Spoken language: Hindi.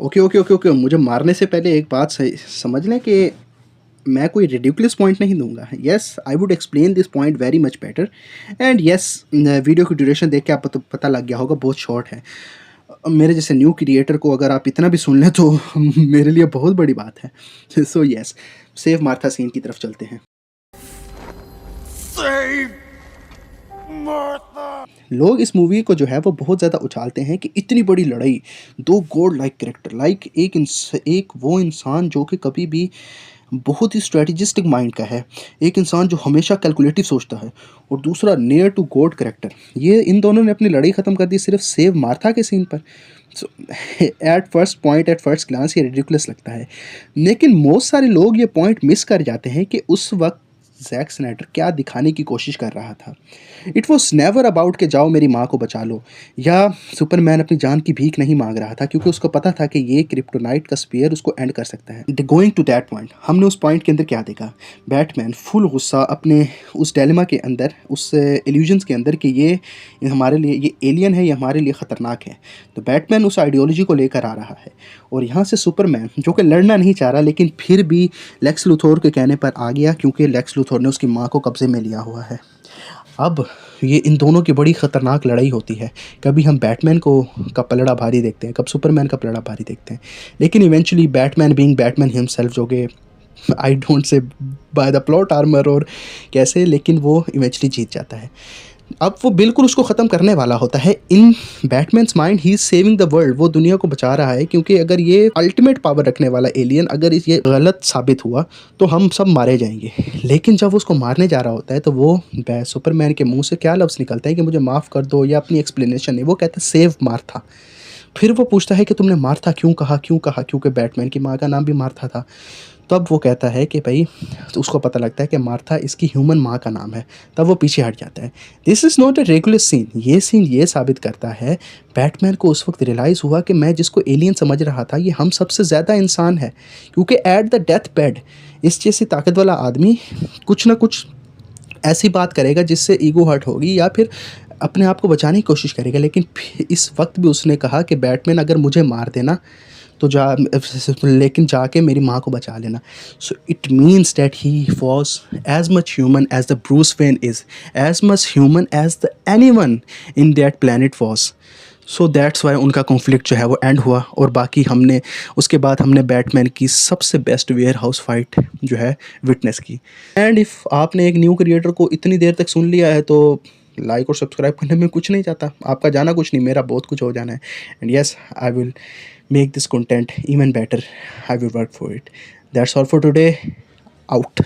Okay, okay, okay, okay. मुझे मारने से पहले एक बात सही समझ लें कि मैं कोई रिडिकुलस पॉइंट नहीं दूँगा। Yes, I would explain this point very much better and yes, video की ड्यूरेशन देख के आपको तो पता लग गया होगा बहुत शॉर्ट है। मेरे जैसे न्यू क्रिएटर को अगर आप इतना भी सुन लें तो मेरे लिए बहुत बड़ी बात है। So yes, save Martha scene की तरफ चलते हैं। लोग इस मूवी को जो है वो बहुत ज़्यादा उछालते हैं कि इतनी बड़ी लड़ाई, 2 गॉड लाइक कैरेक्टर लाइक एक वो इंसान जो कि कभी भी बहुत ही स्ट्रैटेजिस्टिक माइंड का है, एक इंसान जो हमेशा कैलकुलेटिव सोचता है और दूसरा नियर टू गॉड कैरेक्टर। ये इन दोनों ने अपनी लड़ाई ख़त्म कर दी सिर्फ सेव मार्था के सीन पर। So at first point, at first glance ये रिडिकुलस लगता है, लेकिन मोस्ट सारे लोग ये पॉइंट मिस कर जाते हैं कि उस वक्त जैक स्नाइडर क्या दिखाने की कोशिश कर रहा था। इट वॉज नेवर अबाउट कि जाओ मेरी माँ को बचा लो, या सुपरमैन अपनी जान की भीख नहीं मांग रहा था क्योंकि उसको पता था कि ये क्रिप्टोनाइट का स्पीयर उसको एंड कर सकता है। गोइंग टू दैट पॉइंट, हमने उस पॉइंट के अंदर क्या देखा? बैटमैन फुल गुस्सा अपने उस डायलेमा के अंदर, उस इल्यूजन्स के अंदर कि ये हमारे लिए, ये एलियन है, ये हमारे लिए ख़तरनाक है। तो बैटमैन उस आइडियोलॉजी को लेकर आ रहा है और यहाँ से सुपरमैन जो कि लड़ना नहीं चाह रहा लेकिन फिर भी लेक्स लूथोर के कहने पर आ गया क्योंकि लेक्स लूथोर ने उसकी माँ को कब्जे में लिया हुआ है। अब ये इन दोनों की बड़ी ख़तरनाक लड़ाई होती है। कभी हम बैटमैन को का पलड़ा भारी देखते हैं, कब सुपरमैन का पलड़ा भारी देखते हैं, लेकिन eventually Batman being Batman himself, जो कि I don't say by the plot armour और कैसे, लेकिन वो इवेंचुअली जीत जाता है। अब वो बिल्कुल उसको ख़त्म करने वाला होता है। In Batman's mind he is saving the world, वो दुनिया को बचा रहा है क्योंकि अगर ये अल्टीमेट पावर रखने वाला एलियन अगर ये गलत साबित हुआ तो हम सब मारे जाएंगे। लेकिन जब वो उसको मारने जा रहा होता है तो वो सुपरमैन के मुंह से क्या लफ्ज़ निकलता है कि मुझे माफ़ कर दो, या अपनी एक्सप्लेनेशन नहीं, वो कहता है सेव मार्था। फिर वो पूछता है कि तुमने मार्था क्यों कहा, क्यों कहा? क्योंकि बैटमैन की माँ का नाम भी मार्था था। तब वो कहता है कि भाई, तो उसको पता लगता है कि मार्था इसकी ह्यूमन माँ का नाम है। तब वो पीछे हट जाता है। This is not a regular scene. ये सीन ये साबित करता है, बैटमैन को उस वक्त रियलाइज़ हुआ कि मैं जिसको एलियन समझ रहा था ये हम सबसे ज़्यादा इंसान है, क्योंकि एट द डेथ बेड इस जैसी ताकत वाला आदमी कुछ ना कुछ ऐसी बात करेगा जिससे ईगो हर्ट होगी या फिर अपने आप को बचाने की कोशिश करेगा। लेकिन इस वक्त भी उसने कहा कि बैटमैन अगर मुझे मार देना तो लेकिन जाके मेरी माँ को बचा लेना। So it means that he was as much human as the Bruce Wayne is, as much human as the anyone in that planet was. So that's why उनका कॉन्फ्लिक्ट जो है वो एंड हुआ। और बाकी हमने उसके बाद हमने बैटमैन की सबसे बेस्ट वेयर हाउस फाइट जो है विटनेस की। एंड इफ़ आपने एक न्यू क्रिएटर को इतनी देर तक सुन लिया है तो लाइक और सब्सक्राइब करने में कुछ नहीं जाता, आपका जाना कुछ नहीं, मेरा बहुत कुछ हो जाना है। And yes, I will make this content even better. I will work for it. That's all for today. Out.